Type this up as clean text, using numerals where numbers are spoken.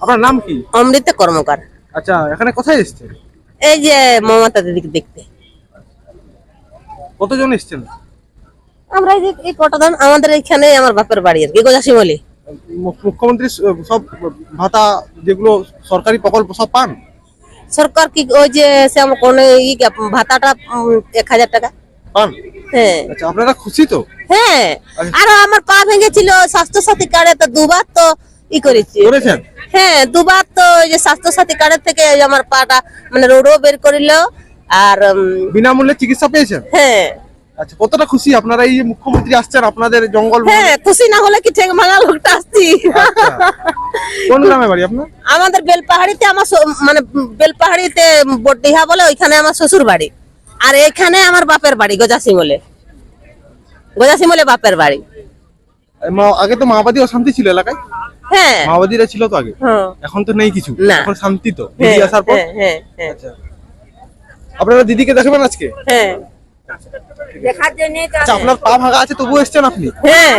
আপনার নাম কি? অমৃতা কর্মকার। আচ্ছা, এখানে কোথায় এসেছেন? এই যে মমতা দিদিকে দেখতে। কতজন এসেছেন? আমরা এই কটাদান আমাদের এখানে আমার বাপের বাড়ি আর কি গোজাসিমলি। মুখ্যমন্ত্রী সব ভাতা যেগুলো সরকারি প্রকল্প সব পান? সরকার কি ওই যে কোন ভাতাটা 1000 টাকা পান? হ্যাঁ। আচ্ছা, আপনারা খুশি তো? হ্যাঁ, আর আমার পা ভেঙেছিল স্বাস্থ্য সাথী কার্ডে, তো দুবার তো করেছেন? হ্যাঁ, দুবার তো ওই যে স্বাস্থ্য সাথী কার্ডের থেকে আমার পাটা মানে রোডও বের করিল। আর বিনামূল্যে চিকিৎসা পেয়েছেন? হ্যাঁ। আচ্ছা, কতটা খুশি আপনারা এই যে মুখ্যমন্ত্রী আসছেন আপনাদের জঙ্গল? হ্যাঁ, খুশি না হলে কি ঠেক ভাঙা লোকটা আসছি। আচ্ছা, কোন গ্রামে বাড়ি আপনার? আমাদের বেলপাহাড়িতে মানে বেলপাহাড়িতে বড়ডিহা বলে ওইখানে আমার শ্বশুর বাড়ি, আর এখানে আমার বাপের বাড়ি গোজাসিমলে বাপের বাড়ি। আগে তো মাওবাদী অশান্তি ছিল এলাকায়। হ্যাঁ, মাওবাদীরা ছিল তো আগে, এখন তো নেই কিছু, এখন শান্তি তো দিদি আসার পর। আচ্ছা, আপনারা দিদিকে দেখবেন আজকে? হ্যাঁ, আচ্ছা, আপনার পা ভাঙা আছে তবু এসেছেন আপনি? হ্যাঁ।